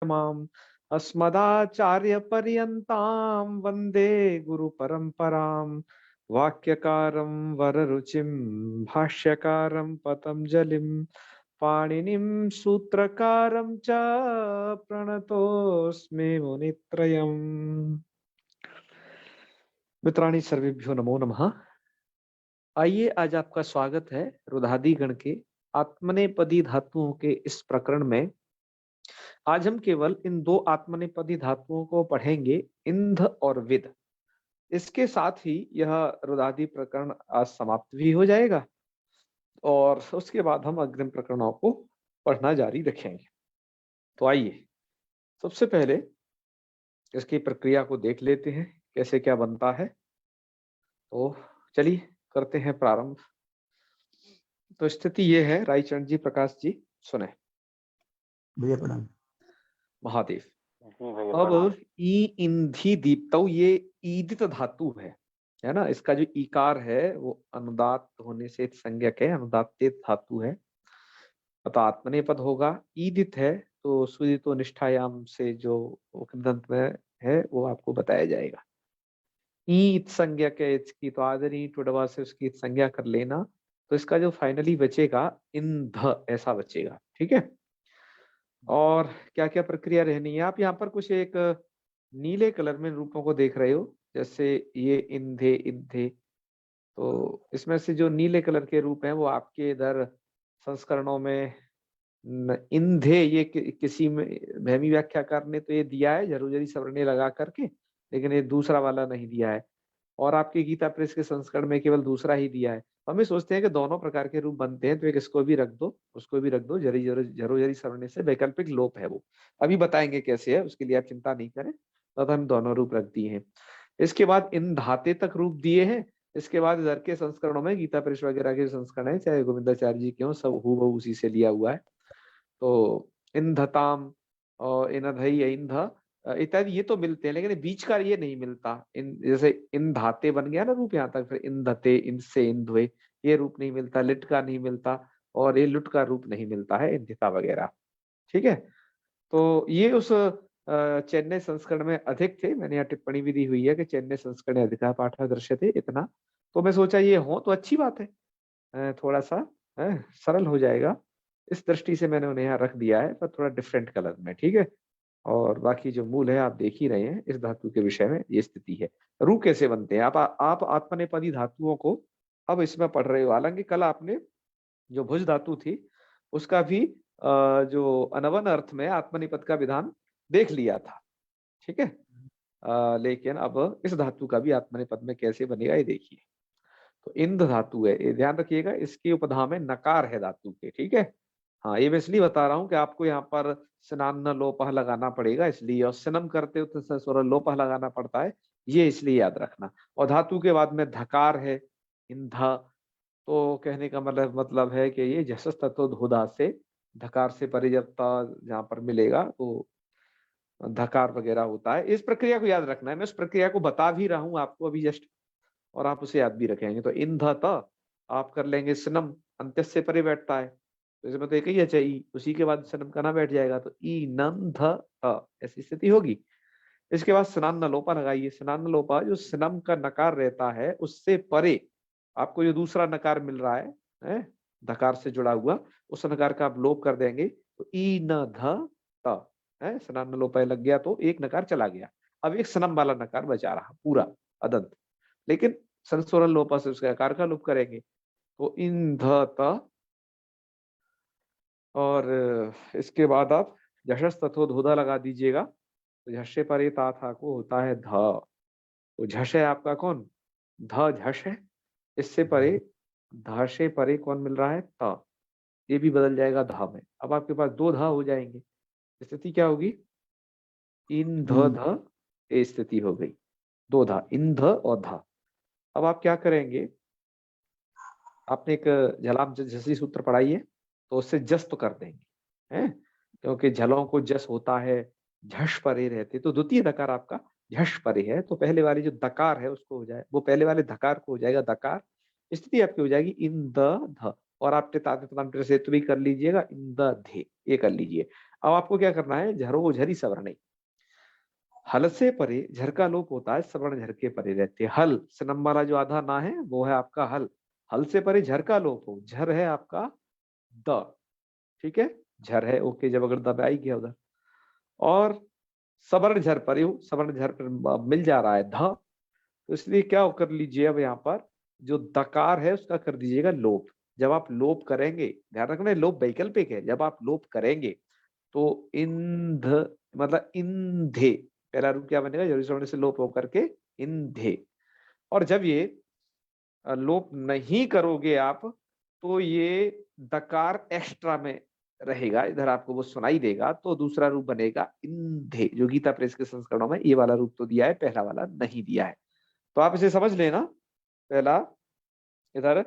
माम अस्मदाचार्यपर्यन्तां वन्दे गुरुपरम्परां वाक्यकारं वररुचिं भाष्यकारं पतञ्जलिं पाणिनिं सूत्रकारं च प्रणतोऽस्मि मुनित्रयम्। मित्राणि सर्वेभ्यो नमो नमः। आइए, आज आपका स्वागत है रुधादि गण के आत्मनेपदी धातुओं के इस प्रकरण में। आज हम केवल इन दो आत्मनेपदी धातुओं को पढ़ेंगे, इंध और विद। इसके साथ ही यह रुदादि प्रकरण आज समाप्त भी हो जाएगा और उसके बाद हम अग्रिम प्रकरणों को पढ़ना जारी रखेंगे। तो आइए सबसे पहले इसकी प्रक्रिया को देख लेते हैं, कैसे क्या बनता है। तो चलिए करते हैं प्रारंभ। तो स्थिति ये है, रायचंद जी, प्रकाश जी सुने। भैया प्रणाम। महादेव। अब ई इंधी दीप्तौ, ये ईदित धातु है ना। इसका जो ईकार है वो अनुदात होने से संज्ञक है, अनुदात्त धातु है, अतः आत्मनेपद होगा। ईदित है तो सुदितो निष्ठायाम से जो कृदंत में है वो आपको बताया जाएगा। ईत संज्ञक है इसकी, तो आदरी टुडवा से उसकी संज्ञा कर लेना, तो इसका जो फाइनली बचेगा इंध ऐसा बचेगा। ठीक है। और क्या क्या प्रक्रिया रहनी है, आप यहाँ पर कुछ एक नीले कलर में रूपों को देख रहे हो, जैसे ये इंधे इंधे। तो इसमें से जो नीले कलर के रूप हैं वो आपके इधर संस्करणों में इंधे, ये किसी में भैमी व्याख्याकार ने तो ये दिया है झरुझरी सवर्णे लगा करके, लेकिन ये दूसरा वाला नहीं दिया है। और आपके गीता प्रेस के संस्करण में केवल दूसरा ही दिया है। हम ये सोचते हैं कि दोनों प्रकार के रूप बनते हैं, तो एक इसको भी रख दो, उसको भी रख दो। झरुझरी सवर्णे से वैकल्पिक लोप है वो, अभी बताएंगे कैसे है, उसके लिए आप चिंता नहीं करें। तब हम दोनों रूप रख दिए हैं। इसके बाद इन धाते तक रूप दिए हैं। इसके बाद इधर के संस्करणों में गीता प्रेस वगैरह के संस्करण है, चाहे गोविंदाचार्य जी के हों, सब हूबहू उसी से लिया हुआ है। तो इंधताम और इनधई इंध इत्यादि ये तो मिलते हैं, लेकिन बीच का ये नहीं मिलता। इन जैसे इन धाते बन गया ना रूप यहाँ तक, फिर इंधते, इनसे इंधवे, ये रूप नहीं मिलता। लिट का नहीं मिलता और ये लुट का रूप नहीं मिलता है, इंधिता वगैरह। ठीक है। तो ये उस चेन्नई संस्करण में अधिक थे। मैंने यहाँ टिप्पणी भी दी हुई है कि चेन्नई संस्करण अधिका पाठ दृश्य थे इतना। तो मैं सोचा ये हो तो अच्छी बात है, थोड़ा सा सरल हो जाएगा। इस दृष्टि से मैंने उन्हें यहाँ रख दिया है, पर थोड़ा डिफरेंट कलर में। ठीक है। और बाकी जो मूल है आप देख ही रहे हैं, इस धातु के विषय में ये स्थिति है। रू कैसे बनते हैं, आप आत्मनेपदी धातुओं को अब इसमें पढ़ रहे हो। हालांकि कल आपने जो भुज धातु थी उसका भी जो अनवन अर्थ में आत्मनिपद का विधान देख लिया था। ठीक है। लेकिन अब इस धातु का भी आत्मनिपद में कैसे बनेगा ये देखिए। तो इंद धातु है, ये ध्यान रखिएगा, इसके उपधा में नकार है धातु के। ठीक है। हाँ, ये मैं इसलिए बता रहा हूँ कि आपको यहाँ पर स्नान लोपह लगाना पड़ेगा, इसलिए। और स्नम करते हो तो स्वर लोपह लगाना पड़ता है, ये इसलिए याद रखना। और धातु के बाद में धकार है, इंधा। तो कहने का मतलब है कि ये जसस तत्व धोधा से धकार से परिजपता जहाँ पर मिलेगा तो धकार वगैरह होता है। इस प्रक्रिया को याद रखना है, मैं उस प्रक्रिया को बता भी रहा हूँ आपको अभी जस्ट, और आप उसे याद भी रखेंगे। तो इंध त आप कर लेंगे स्नम, अंत्य से परे बैठता है, तो इसमें तो एक ही है ई, उसी के बाद स्नम का ना बैठ जाएगा, तो ई नंध ऐसी स्थिति होगी। इसके बाद स्नान न लोपा लगाइए। स्नान न लोपा, जो स्नम का नकार रहता है उससे परे आपको जो दूसरा नकार मिल रहा है धकार से जुड़ा हुआ, उस नकार का आप लोप कर देंगे, तो ई न ध त है, स्नान न लोपा लग गया तो एक नकार चला गया। अब एक स्नम वाला नकार बचा रहा पूरा अदंत, लेकिन संस्वरण लोपा से उसके आकार का लोप करेंगे, तो इंध त। और इसके बाद आप झषस तथो धोधा लगा दीजिएगा, तो झषे परे ता था को होता है ध। तो झष है आपका कौन, ध झष है। इससे परे ध से परे कौन मिल रहा है, त। ये भी बदल जाएगा ध में। अब आपके पास दो ध हो जाएंगे। स्थिति क्या होगी, इन ध ध, ये स्थिति हो गई। दो धा, इन ध और ध। अब आप क्या करेंगे, आपने एक झलाम झसी सूत्र पढ़ाई है, तो उससे जस तो कर देंगे हैं, क्योंकि झलों को जस होता है, झष परे रहते, तो द्वितीय दकार आपका झष परे है, तो पहले वाली जो दकार है उसको हो जाए, वो पहले वाले धकार को हो जाएगा दकार। स्थिति आपकी हो जाएगी इन द ध। और आप से तो भी कर लीजिएगा, इन द धे, ये कर लीजिए। अब आपको क्या करना है, झरो झरी सवर्णे, हल से परे झर का लोप होता है, सवर्ण झर के परे रहते हैं। हल सनम वाला जो आधा ना है वो है आपका हल, हल से परे झर का लोप हो, झर है आपका द, ठीक है, झर है, ओके, जब अगर दब आई गया उधर, और सवर्ण झर पर सवर्ण झर पर मिल जा रहा है ध, तो इसलिए क्या कर लीजिए, अब यहाँ पर जो दकार है उसका कर दीजिएगा लोप। जब आप लोप करेंगे, ध्यान रखना लोप वैकल्पिक है, जब आप लोप करेंगे तो इंध मतलब इंधे, पहला रूप क्या बनेगा, जरूरी स्वर्ण से लोप होकर के इंधे। और जब ये लोप नहीं करोगे आप, तो ये दकार एक्स्ट्रा में रहेगा, इधर आपको वो सुनाई देगा, तो दूसरा रूप बनेगा इंधे, जो गीता प्रेस के संस्करणों में ये वाला रूप तो दिया है, पहला वाला नहीं दिया है। तो आप इसे समझ लेना, पहला इधर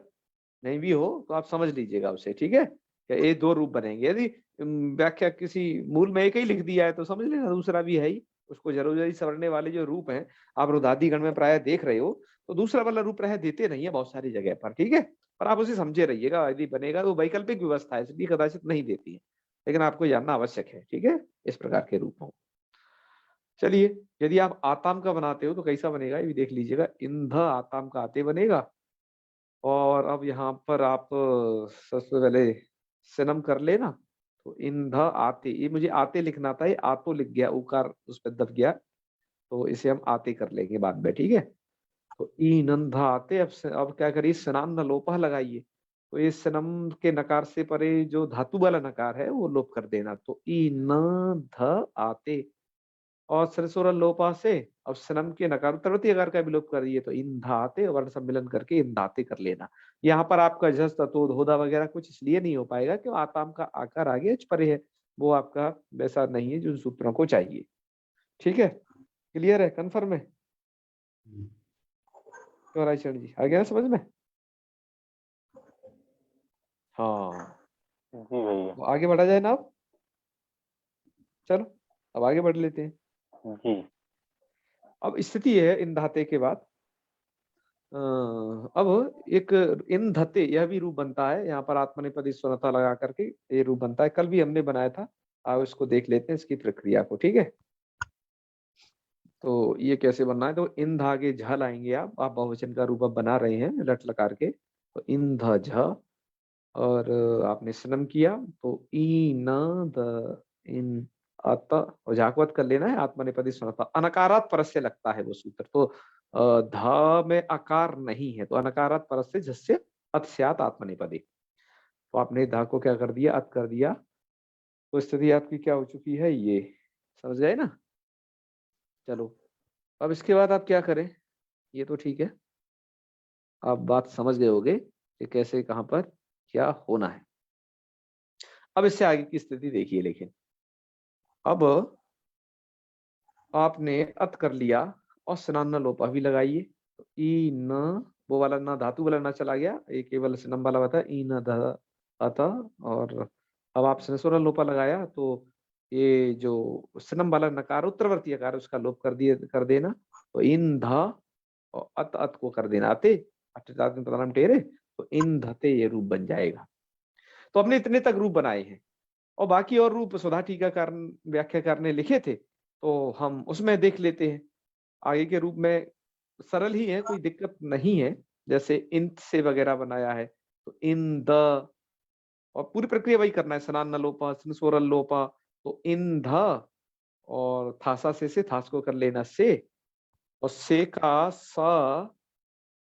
नहीं भी हो तो आप समझ लीजिएगा उसे, ठीक है, कि ये दो रूप बनेंगे। यदि व्याख्या किसी मूल में एक ही लिख दिया है तो समझ लेना दूसरा भी है ही, उसको जरूरी सवरने वाले जो रूप हैं आप रुदादी गण में प्राय देख रहे हो, तो दूसरा वाला रूप प्राय देते नहीं है बहुत सारी जगह पर, ठीक है, पर आप उसे समझे रहिएगा, यदि बनेगा तो वैकल्पिक व्यवस्था है इसलिए कदाचित नहीं देती है, लेकिन आपको जानना आवश्यक है, ठीक है, इस प्रकार के रूप हो। चलिए, यदि आप आताम का बनाते हो तो कैसा बनेगा ये भी देख लीजिएगा, इंध आताम का आते बनेगा। और अब यहाँ पर आप सबसे पहले सनम कर लेना, तो इंध आते, ये मुझे आते लिखना था, ये आतो लिख गया, उकार उस पर दब गया, तो इसे हम आते कर लेंगे बाद में, ठीक है। तो ई नंधा आते, अब क्या करिए, सनान न लोपा लगाइए, तो ये सनम के नकार से परे जो धातु वाला नकार है वो लोप कर देना, तो ई न ध आते, और सरसोर लोपा से अब सनम के नकार उत्तरवर्ती अकार का विलोप कर दिए, तो इंधाते वर्ण सम्मिलन करके इंधाते कर लेना। यहाँ पर आपका जस तत्व धोधा वगैरह कुछ इसलिए नहीं हो पाएगा कि आताम का आकार आगे परे है, वो आपका वैसा नहीं है जो सूत्रों को चाहिए, ठीक है, क्लियर है, कन्फर्म है, तो रायचरण जी आ गया समझ में। हाँ जी भैया। तो आगे बढ़ा जाए ना, अब चलो अब आगे बढ़ लेते हैं। जी। अब स्थिति है इन धाते के बाद, अब एक इन धते यह भी रूप बनता है, यहाँ पर आत्मनेपदी स्वरता लगा करके ये रूप बनता है, कल भी हमने बनाया था, आप इसको देख लेते हैं इसकी प्रक्रिया को, ठीक है। तो ये कैसे बनना है, तो इन धागे झ लाएंगे, आप बहुवचन का रूप बना रहे हैं लट लकार के, तो इन ध झ, और आपने सनम किया तो ई न द इन अत, और झाकवत कर लेना है, आत्मनेपदी स्वरता अनकारात परस से लगता है वो सूत्र, तो ध में आकार नहीं है, तो अनकारात परस से झस्य अत स्यात् आत्मनेपदी, तो आपने धा को क्या कर दिया, अत कर दिया, तो स्थिति आपकी क्या हो चुकी है, ये समझ गए ना। चलो अब इसके बाद आप क्या करें, ये तो ठीक है, आप बात समझ गए होगे कि कैसे कहां पर क्या होना है। अब इससे आगे की स्थिति देखिए, लेकिन अब आपने अत कर लिया और स्नान लोपा भी लगाइए, तो ई न, वो वाला ना धातु वाला ना चला गया, ये केवल स्नम वाला बता, ई न ध अत, और अब आप स्वर लोपा लगाया तो ये जो स्नम वाला नकार उत्तरवर्ती आकार उसका लोप कर दिए, कर देना, तो इन ध और अत, अत को कर देना अते, प्रणाम टेरे, तो इन धते ये रूप बन जाएगा। तो हमने इतने तक रूप बनाए हैं, और बाकी और रूप सुधा टीकाकार व्याख्याकार ने लिखे थे, तो हम उसमें देख लेते हैं। आगे के रूप में सरल ही है, कोई दिक्कत नहीं है, जैसे इंत से वगैरह बनाया है, तो इन द, और पूरी प्रक्रिया वही करना है, सनान न लोपा सोरल लोपा, तो इन ध, और थासा से थास को कर लेना से, और से का स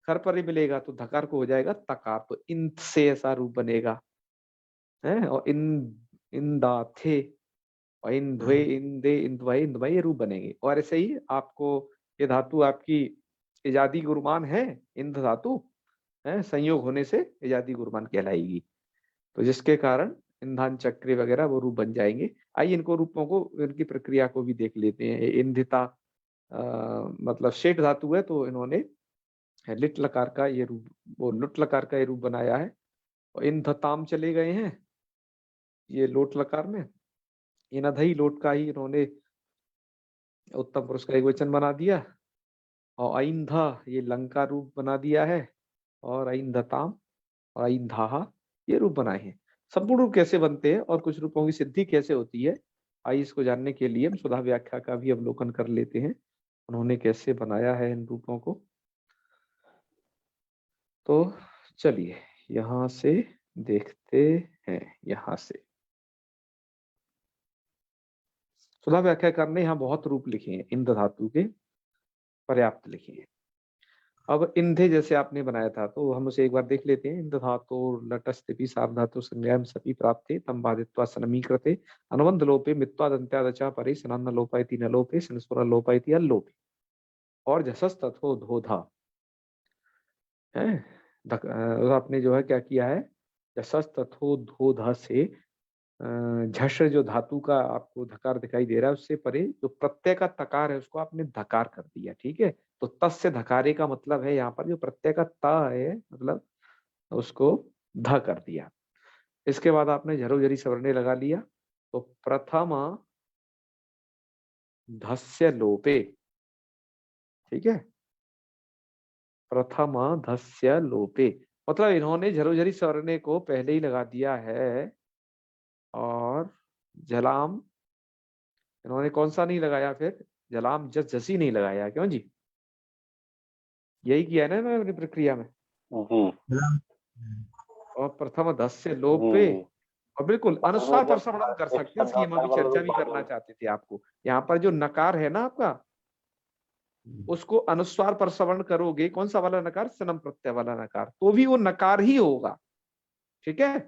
खर पर ही मिलेगा तो धकार को हो जाएगा तकार, तो इंत से ऐसा रूप बनेगा है, और इन दा थे, और इन ध्वे इन दे इन ध्वय इन ध्वय ये रूप बनेंगे। और ऐसे ही आपको ये धातु आपकी इजादी गुरुमान है, इंद धातु है, संयोग होने से इजादी गुरुमान कहलाएगी, तो जिसके कारण ईंधन चक्री वगैरह वो रूप बन जाएंगे। आइए इनको रूपों को, इनकी प्रक्रिया को भी देख लेते हैं। इंधिता मतलब शेठ धातु है, तो इन्होंने लिट लकार का ये रूप, वो लुट लकार का ये रूप बनाया है, और इंधताम चले गए हैं ये लोट लकार में, इनधई लोट का ही इन्होंने उत्तम पुरुष का एक वचन बना दिया, और ऐंधा ये लंका रूप बना दिया है, और ऐंधताम और ऐंधाहा ये रूप बनाए हैं। संपूर्ण रूप कैसे बनते हैं और कुछ रूपों की सिद्धि कैसे होती है, आइए इसको जानने के लिए हम सुधा व्याख्या का भी अवलोकन कर लेते हैं, उन्होंने कैसे बनाया है इन रूपों को। तो चलिए यहाँ से देखते हैं। यहाँ से सुधा व्याख्याकार ने यहाँ बहुत रूप लिखे हैं, इंद्र धातु के पर्याप्त लिखे हैं। अब इंधे जैसे आपने बनाया था तो हम उसे एक बार देख लेते हैं। इंद्र धातु लटस्थिति सार्वधातु संज्ञाम सपि प्राप्ते तम बाधित्वा सनमीकृते अनुबंध लोपे मित्वा दंत्यादचा परे सनन्न लोपयति न लोपे सनस्वर लोपयति अल्लोपे और जसस तथो धोधा है। आपने जो है क्या किया है, जसस तथो धोधा से झष जो धातु का आपको धकार दिखाई दे रहा है उससे परे जो प्रत्यय का तकार है उसको आपने धकार कर दिया। ठीक है, तो तस् से धकारे का मतलब है यहाँ पर जो प्रत्यय का ता है मतलब उसको ध कर दिया। इसके बाद आपने झरो झरी सवर्णे लगा लिया, तो प्रथम धस्य लोपे, ठीक है, प्रथम धस्य लोपे मतलब इन्होंने झरो झरी सवर्णे को पहले ही लगा दिया है और जलाम इन्होंने कौन सा नहीं लगाया, फिर जलाम जस जसी नहीं लगाया। क्यों जी, यही किया है ना इन्होंने अपनी प्रक्रिया में जी। और प्रथम धस्य लोपे और बिल्कुल अनुस्वार पर श्रवण कर सकते हैं, इसकी हम अभी चर्चा भी करना चाहते थे आपको। यहाँ पर जो नकार है ना आपका उसको अनुस्वार पर श्रवण करोगे, कौन सा वाला नकार, सनम प्रत्यय वाला नकार, तो भी वो नकार ही होगा। ठीक है,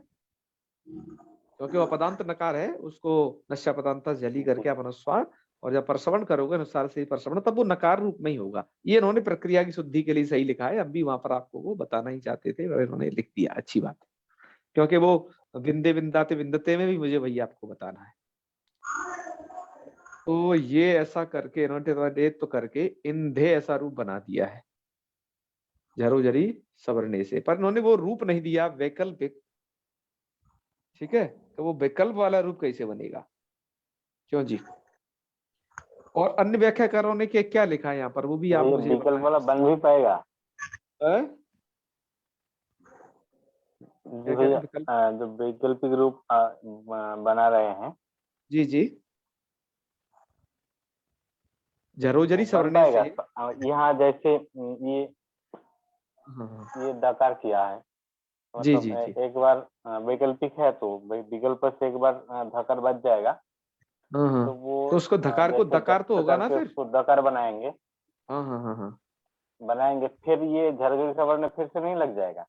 क्योंकि वो पदांत नकार है, उसको नश्या पदांत जली करके आप अनुस्वार और जब परसवण करोगे अनुसार से परसवण तब वो नकार रूप में ही होगा। ये इन्होंने प्रक्रिया की शुद्धि के लिए सही लिखा है, अब भी वहां पर आपको वो बताना ही चाहते थे और इन्होंने लिख दिया, अच्छी बात है, क्योंकि वो विंदे विंदाते विंदते में भी मुझे भैया आपको बताना है। तो ये ऐसा करके इन्होंने तो करके इंधे ऐसा रूप बना दिया है झरो झरी सवर्णे से, पर इन्होंने वो रूप नहीं दिया वैकल्पिक। ठीक है, तो वो विकल्प वाला रूप कैसे बनेगा, क्यों जी। और अन्य व्याख्याकारों ने क्या लिखा है यहाँ पर वो भी आप मुझे विकल्प वाला बन भी पाएगा जो वैकल्पिक रूप बना रहे हैं। जी जी, झरोझरी सवर्णे से यहाँ जैसे ये दकार किया है, जी मतलब जी जी, एक बार वैकल्पिक है तो विकल्प से एक बार धकार बच जाएगा, तो वो तो उसको धकार को दकार तो होगा ना, फिर उसको दकार बनाएंगे। हाँ हाँ हाँ हाँ बनाएंगे, फिर ये झरझरी सवर्ण फिर से नहीं लग जाएगा।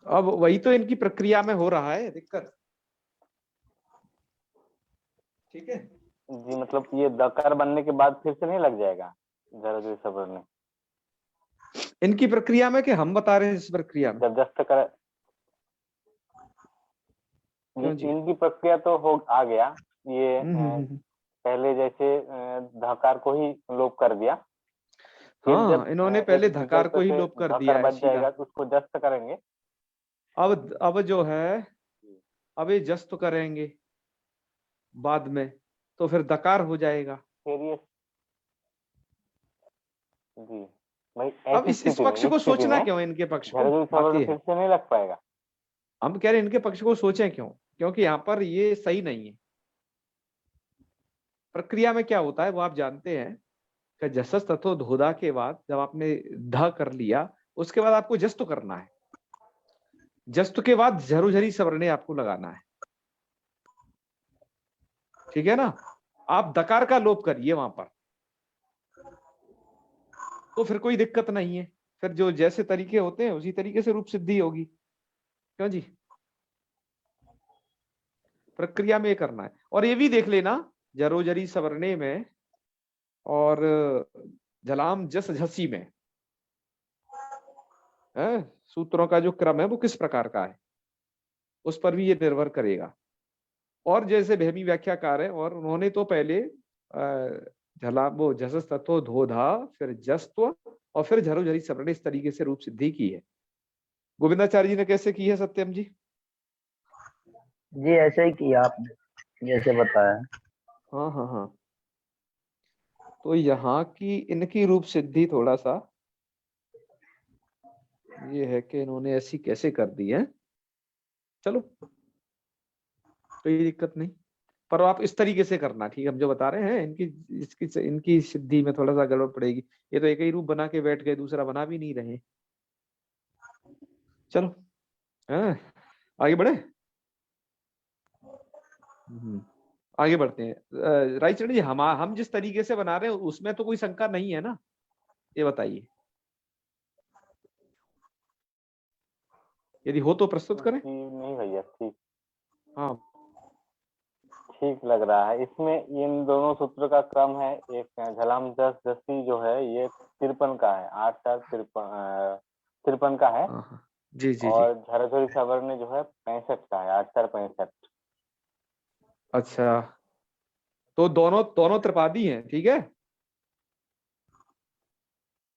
अब वही तो इनकी प्रक्रिया में हो रहा है दिक्कत। ठीक है जी, मतलब ये दकार बनने के बाद फिर से नहीं लग जाएगा झरझरी सवर्ण इनकी प्रक्रिया में, कि हम बता रहे हैं इस प्रक्रिया में, जब दस्त कर इनकी प्रक्रिया तो हो आ गया ये पहले जैसे धकार को ही लोप कर दिया। हाँ, इन्होंने पहले धकार को ही लोप कर दिया है, बच जाएगा तो उसको जस्त करेंगे। अब जो है अब ये जस्त करेंगे बाद में, तो फिर दकार हो जाएगा। फिर ये जी भाई, अब इस पक्ष को सोचना क्यों, इनके पक्ष को फिर से नहीं लग पाएगा। हम कह रहे हैं इनके पक्ष को सोचें क्यों, क्योंकि यहाँ पर ये सही नहीं है। प्रक्रिया में क्या होता है वो आप जानते हैं कि जसस तथो धोधा के बाद जब आपने ध कर लिया उसके बाद आपको जस्त करना है, जस्त के बाद झरुझरी सवर्णे आपको लगाना है। ठीक है ना, आप दकार का लोप करिए वहां पर तो फिर कोई दिक्कत नहीं है, फिर जो जैसे तरीके होते हैं उसी तरीके से रूप सिद्धि होगी। क्यों जी, प्रक्रिया में ये करना है। और ये भी देख लेना जरोजरी सवर्णे में और जलाम जस झसी में है, सूत्रों का जो क्रम है वो किस प्रकार का है उस पर भी ये निर्भर करेगा। और जैसे भैमी व्याख्याकार है और उन्होंने तो पहले वो जसस तत्व धोधा फिर जस्त्व और फिर झरोझरी सवर्णे इस तरीके से रूप सिद्धि की है। गोविंदाचार्य जी ने कैसे की है सत्यम जी? जी ऐसे ही किया आपने जैसे बताया। हाँ हाँ हाँ, तो यहाँ की इनकी रूप सिद्धि थोड़ा सा ये है कि इन्होंने ऐसी कैसे कर दी है, चलो कोई दिक्कत नहीं। पर आप इस तरीके से करना, ठीक है, हम जो बता रहे हैं इनकी सिद्धि में थोड़ा सा गड़बड़ पड़ेगी। ये तो एक ही रूप बना के बैठ गए, दूसरा बना भी नहीं रहे। चलो आगे बढ़े। आगे बढ़ते हैं। रायचरण जी, हम जिस तरीके से बना रहे हैं उसमें तो कोई शंका नहीं है ना, ये बताइए। यदि हो तो प्रस्तुत करें। नहीं भैया, ठीक, हाँ, ठीक लग रहा है। इसमें इन दोनों सूत्र का क्रम है, एक झलाम दस दसी जो है ये 53 का है, 8 4 53 का है। हाँ, जी जी जी। और झरझरी सवर्ण जो है 65 का है, 8 4 65। अच्छा, तो दोनों दोनों त्रिपादी हैं, ठीक है।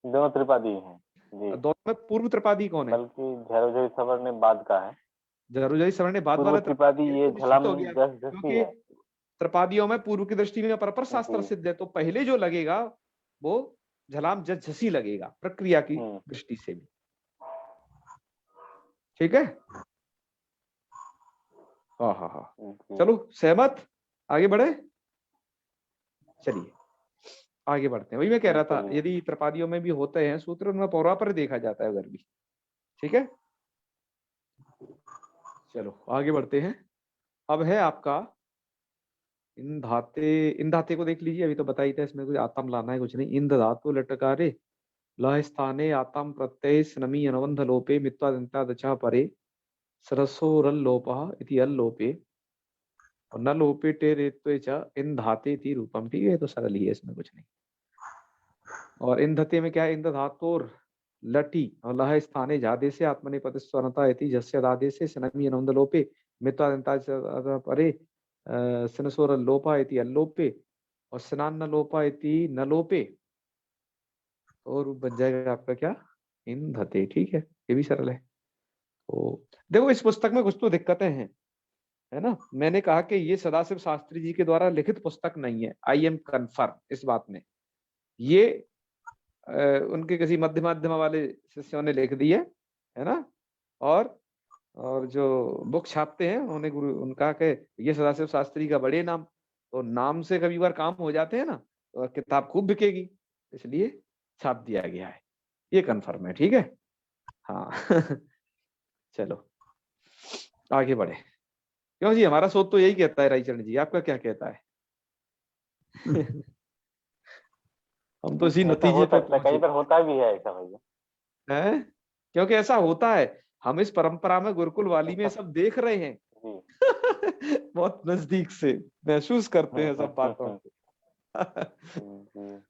दोनों त्रिपादी हैं जी, दोनों में पूर्व त्रिपादी कौन है? बल्कि झरझरी सवर्ण बाद का है। जरूरी सवर्ण बाद पूर्व वाला त्रिपादी त्रिपादी है ये तो निश्चित झलाम हो गया, दस दसी क्योंकि है त्रिपादियों में पूर्व की दृष्टि में परपर शास्त्र जी। सिद्ध है, तो पहले जो लगेगा वो झलाम झसी लगेगा प्रक्रिया की दृष्टि से भी, ठीक है। हाँ हाँ हाँ, चलो सहमत, आगे बढ़े। चलिए आगे बढ़ते हैं। वही मैं कह रहा था, यदि त्रिपादियों में भी होते हैं सूत्र, उनमें पौरापर देखा जाता है उधर भी, ठीक है। चलो आगे बढ़ते हैं। अब है आपका इन धाते को देख लीजिए, अभी तो बताई था, इसमें कुछ आतम लाना है कुछ नहीं। इंद धातु लटकारे लह स्थाने आतम प्रत्यय स्नमी अनुबंध लोपे मित्वा दंता दचा परे सरसोरल लोपः इति अल लोपे और न लोपे टे रेत्वे च इन धाते इति रूपम, ठीक है, तो सरल ही है, इसमें कुछ नहीं। और इन धते में क्या है, इंद धातोर लटी और लह स्थाने जादे से आत्मने स्वरता इति जस्य दादे से स्नमी अनुबंध लोपे मित्वा दंता दचा परे सनसोरल लोपा इति अल्लोपे और स्नान न लोपा इति न लोपे, और बन जाएगा आपका क्या, इन धते, ठीक है, ये भी सरल है। तो देखो इस पुस्तक में कुछ तो दिक्कतें हैं, है ना। मैंने कहा कि ये सदाशिव शास्त्री जी के द्वारा लिखित पुस्तक नहीं है, आई एम कन्फर्म इस बात में। ये उनके किसी मध्य माध्यम वाले शिष्यों ने लिख दी है ना। और जो बुक छापते हैं उन्हें गुरु उनका के ये सदाशिव शास्त्री का बड़े नाम, तो नाम से कभी बार काम हो जाते हैं ना, तो किताब खूब बिकेगी, इसलिए छाप दिया गया है, ये कन्फर्म है, ठीक है। हाँ चलो आगे बढ़े। क्यों जी, हमारा सोच तो यही कहता है, रायचरण जी आपका क्या कहता है? हम तो इसी नतीजे पे कई पहुंचे बार होता भी है ऐसा भैया, हैं, क्योंकि ऐसा होता है, हम इस परंपरा में गुरुकुल वाली में सब देख रहे हैं बहुत नजदीक से महसूस करते हैं सब बातों को।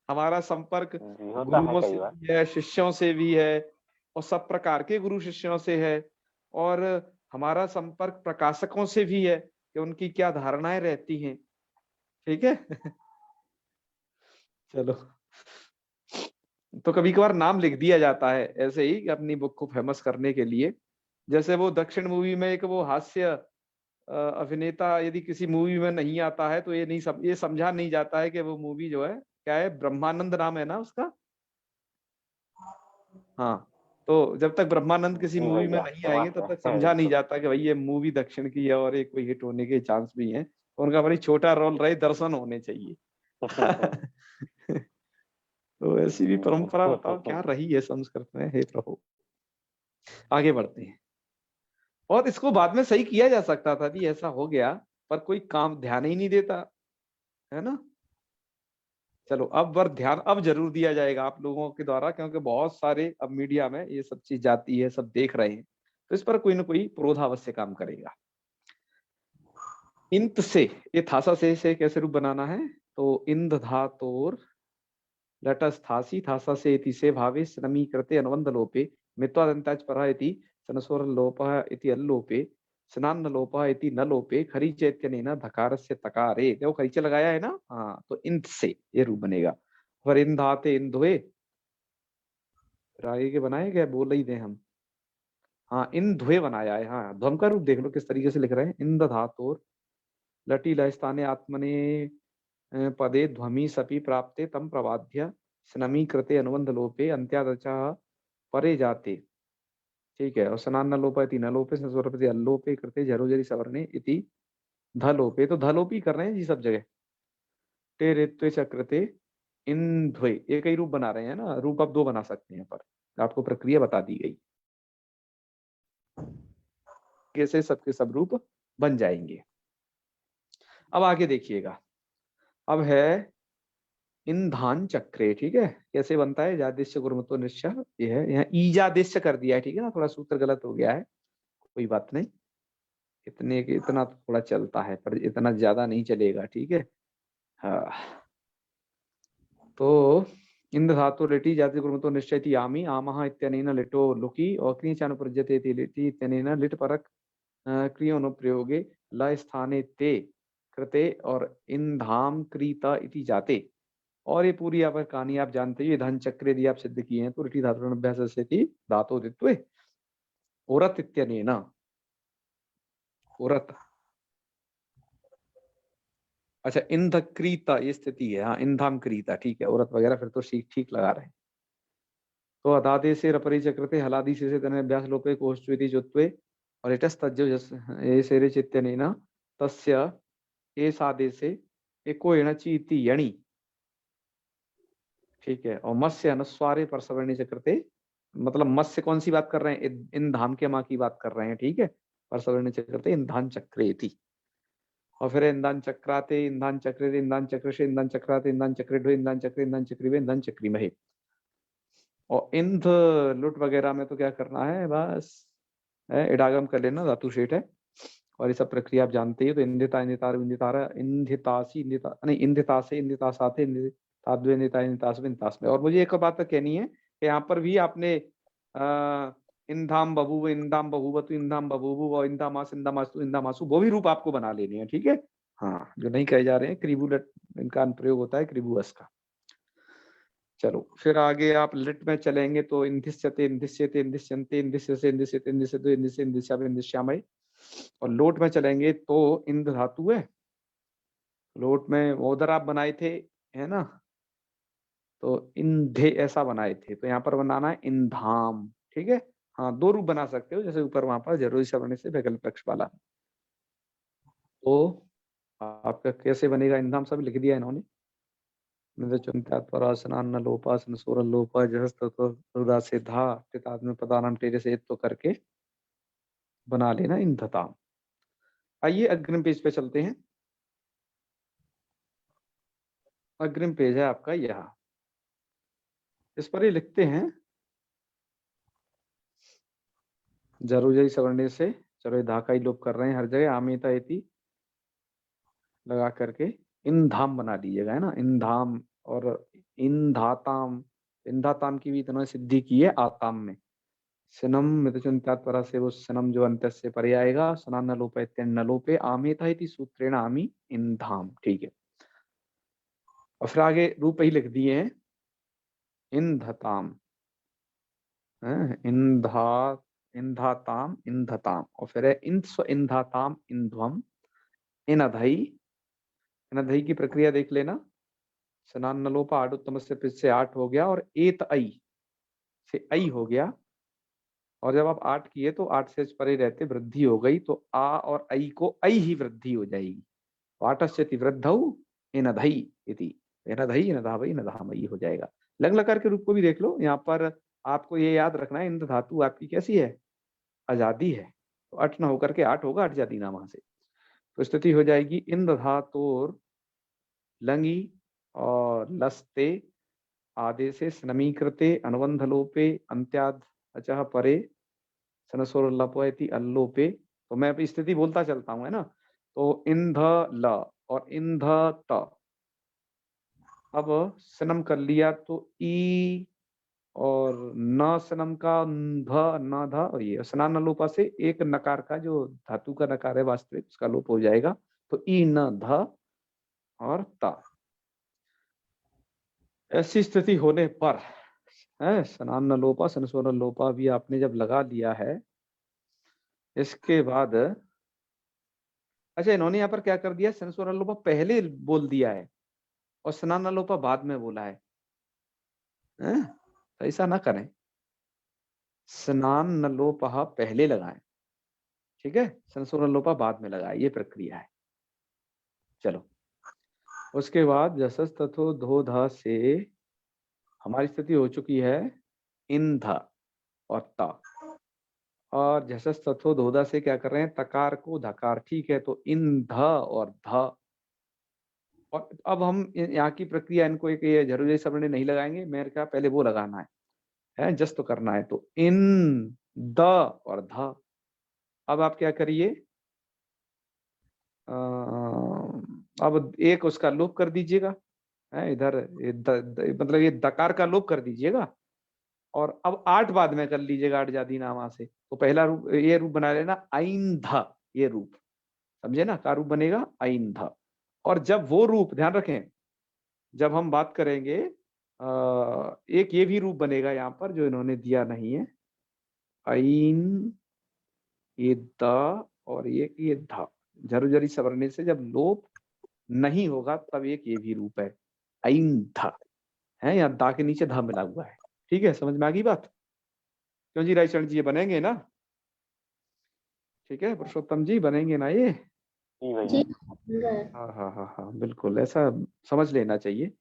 हमारा संपर्क गुरुओं से भी है, शिष्यों से भी है, और सब प्रकार के गुरु शिष्यों से है, और हमारा संपर्क प्रकाशकों से भी है कि उनकी क्या धारणाएं रहती हैं, ठीक है। चलो, तो कभी कभार नाम लिख दिया जाता है ऐसे ही अपनी बुक को फेमस करने के लिए। जैसे वो दक्षिण मूवी में एक वो हास्य अभिनेता यदि किसी मूवी में नहीं आता है तो ये समझा नहीं जाता है कि वो मूवी जो है क्या है, ब्रह्मानंद नाम है ना उसका। हाँ, तो जब तक ब्रह्मानंद किसी मूवी में नहीं आएंगे तब तक समझा नहीं जाता कि भाई ये मूवी दक्षिण की है और एक कोई हिट होने के चांस भी हैं, उनका बड़ी छोटा रोल रहे, दर्शन होने चाहिए। तो ऐसी भी परंपरा बताओ क्या रही है संस्कृत में, हे प्रभु। आगे बढ़ते हैं। और इसको बाद में सही किया जा सकता था जी, ऐसा हो गया, पर कोई काम ध्यान ही नहीं देता, है ना। चलो अब वर ध्यान अब जरूर दिया जाएगा आप लोगों के द्वारा, क्योंकि बहुत सारे अब मीडिया में ये सब चीज जाती है, सब देख रहे हैं, तो इस पर कोई ना कोई प्रोधा अवश्य काम करेगा। इंत से, ये थासा से कैसे रूप बनाना है, तो इंद धातोर लटस्थासी थासा से इति से भावे स्नमी कृते अनुबंध लोपे मित्वादंताच परा इति सनसोर लोपः इति अल्लोपे स्नान लोपः इति न लोपे खरीच इत्यनेन धकारस्य तकारे, देखो खरीच लगाया है ना, हाँ, तो इंद से ये रूप बनेगा। और इंधाते इंधुए, आगे के बनाए गए बोल ही दे हम, हाँ इंधुए बनाया है, हाँ ध्वम का रूप देख लो किस तरीके से लिख रहे हैं। इंद धातुर लटी लहस्ताने आत्मने पदे ध्वमी सपि प्राप्ते तम प्रवाद्य स्नमी कृते अनुबंध लोपे अंत्यादचा परे जाते, ठीक है। और स्नान न लोपा इति न लोपे संस्वरपति अल्लोपे कृते जरोजरी सवर्णे इति धलोपे, तो धलोपी कर रहे हैं जी सब जगह। टे रेत्वे चक्रते इंध्वे, ये कई रूप बना रहे हैं ना, रूप आप 2 बना सकते हैं, पर आपको प्रक्रिया बता दी गई कैसे सबके सब रूप बन जाएंगे। अब आगे देखिएगा, अब है इंधान चक्रे, ठीक है, कैसे बनता है, जादेश्य गुरुमतो निश्चय, ये है, यहाँ ईजादेश्य कर दिया है, ठीक है ना, थोड़ा सूत्र गलत हो गया है, कोई बात नहीं, इतना तो थोड़ा चलता है, पर इतना ज्यादा नहीं चलेगा, ठीक है। हाँ, तो इंद्र धातु लिटि जाति गुरुमतो निश्चयति यामी आमः इत्यनेन लिटो लुकि और क्रियचानुप्रज्यते इति लिटि इत्यनेन लिट परक क्रियोनुप्रयोगे ल स्थाने ते कृते और इंधाम क्रीता इति जाते। और ये पूरी आप कहानी आप जानते हो, धन चक्र यदि आप सिद्ध किए हैं तो लिटि धातु अभ्यास से थी धातो दित्वे औरत इत्यनेन, औरत, अच्छा इंध क्रीता ये स्थिति है, हाँ इंधाम क्रीता, ठीक है, औरत वगैरह फिर तो ठीक लगा रहे हैं। तो अदादे से रपरि चक्रते हलादि से तने अभ्यास लोपे कोष्ठ्वेति जुत्वे और इटस तज्जो जस ए सेरे चित्यनेन तस्य ए सादे से एको एणचि इति यणि, ठीक है, और मत्स्य अनुस्वारे परसवर्णी चक्रते, मतलब मत्स्य कौन सी बात कर रहे हैं, इन धाम के माँ की बात कर रहे हैं, ठीक है, परसवर्णी चक्रते इंधान चक्रेति, और फिर इंधान चक्राते इंधान चक्रे इंधान चक्र से इंधान चक्राते इंधान चक्रे इंधान चक्र इंधान चक्री इंधान चक्री महे। और इंध लुट वगैरह में तो क्या करना है, बस इडागम कर लेना, धातु शेट है, और ये सब प्रक्रिया आप जानते ही, तो इंदिता इंदितार इंदितारा इंदितासी इंदिता नहीं इंदितासे इंदितासाते इंदिताद्वे इंदिता इंदितासवे इंदितास में। और मुझे एक और बात तो कहनी है कि यहाँ पर भी आपने इंधाम बबूव इंदाम बबूवतु इंधाम बबूवु और इंदामास इंदामासु इंदामासु वो भी रूप आपको बना लेने हैं, ठीक है। हाँ, जो नहीं कहे जा रहे हैं क्रिबुलट, इनका अनुप्रयोग होता है क्रिबुअस का। चलो फिर आगे आप लिट में चलेंगे तो इंधिष्यते इंधिष्यते इंधिष्यन्ते इंधिष्यसे इंधिष्यते इंधिष्यतु इंधिष्य इंधिष्यामि इंधिष्यामि, और लोट में चलेंगे तो इंद धातु है, लोट में उधर आप बनाए थे, है ना, तो इंधे ऐसा बनाए थे, तो यहाँ पर बनाना है इंधाम, ठीक है। हाँ, 2 रूप बना सकते हो, जैसे ऊपर वहां पर जरूरी सवर्ण से वैकल्पिक पक्ष वाला। तो आपका कैसे बनेगा इंधाम, सब लिख दिया इन्होंने, परासनान्न लोपासन सोरल लोपा जहस्ता से धा में पदानाम टेरे से तो करके बना लेना इंधताम। आइए अग्रिम पेज पे चलते हैं, अग्रिम पेज है आपका यह, इस पर ही लिखते हैं जरूरी सवर्ण से, चलो ये धाका ही लोप कर रहे हैं हर जगह, आमिता इति लगा करके इंधाम बना दीजिएगा, है ना, इंधाम, और इंधाताम, इंधाताम की भी इतना सिद्धि की है आताम में, सनम मितचुन्त्यात् परा से वो सनम जो अंत से परे आएगा, सनान न लोपे न लोपे आमेता इति सूत्रेण आमी इंधाम, ठीक है। और फिर आगे रूप ही लिख दिए हैं इंधताम, इंधा इंधाताम इंधताम, और फिर है इंस्व इंधाताम इंध्वम इनधई, इनधई की प्रक्रिया देख लेना, सनान न लोपा आडुत्तम से फिर से 8 हो गया, और एत आई से आई हो गया, और जब आप 8 किए तो 8 से परे रहते वृद्धि हो गई, तो आ और आई को आई ही वृद्धि हो जाएगी, आटस्यति वृद्धौ इनधई इति, इनधई इनधावई इनधामयी हो जाएगा। लंग लकार के रूप को भी देख लो, यहाँ पर आपको ये याद रखना है, इंद्र धातु आपकी कैसी है, आजादी है, तो 8 न होकर के 8 होगा, 8 जाती ना वहां से, तो स्थिति हो जाएगी इंद्र धातुर लंगी और लस्ते आदेशे स्नमीकृते अनुबंध लोपे अंत्याद अचः परे सनसोर लपयति अल्लोपे। तो मैं अब स्थिति बोलता चलता हूँ, है ना, तो इंध ल और इंध त, अब सनम कर लिया तो ई और न सनम का ध न ध, और ये स्नान न लोपा से एक नकार का जो धातु का नकार है वास्तविक उसका लोप हो जाएगा, तो ई न ध और त। ऐसी स्थिति होने पर है स्नान न लोपा सनसोर लोपा भी आपने जब लगा लिया है, इसके बाद अच्छा इन्होंने यहाँ पर क्या कर दिया, सनसोर लोपा पहले बोल दिया है और स्नान न लोपा बाद में बोला है, तो ऐसा ना करें, स्नान न लोपा पहले लगाएं, ठीक है, संसोर लोपा बाद में लगाए, ये प्रक्रिया है। चलो, उसके बाद जसस तथो धो धा से हमारी स्थिति हो चुकी है इंध और ता, और जसस तथो धोधा से क्या कर रहे हैं, तकार को धकार, ठीक है। तो इंध और ध, और अब हम यहाँ की प्रक्रिया, इनको एक ये जरूरी सबने नहीं लगाएंगे, मेरे क्या पहले वो लगाना है जस्ट तो करना है। तो इन द और ध, अब आप क्या करिए, अब एक उसका लोप कर दीजिएगा, है इधर मतलब ये दकार का लोप कर दीजिएगा, और अब 8 बाद में कर लीजिएगा 8 जाति नामा से। तो पहला रूप, ये रूप बना लेना आइंध, ये रूप समझे ना, का रूप बनेगा आइंध। और जब वो रूप, ध्यान रखें, जब हम बात करेंगे एक ये भी रूप बनेगा यहाँ पर जो इन्होंने दिया नहीं है, आइन, ये द और ये ध, झरुझरी सवरने से जब लोप नहीं होगा तब एक ये भी रूप है आइंध, है, यहाँ दा के नीचे धा मिला हुआ है। ठीक है, समझ में आ गई बात? क्यों जी रायचरण जी, ये बनेंगे ना? ठीक है पुरुषोत्तम जी, बनेंगे ना ये? हाँ हाँ हाँ हाँ, बिल्कुल ऐसा समझ लेना चाहिए।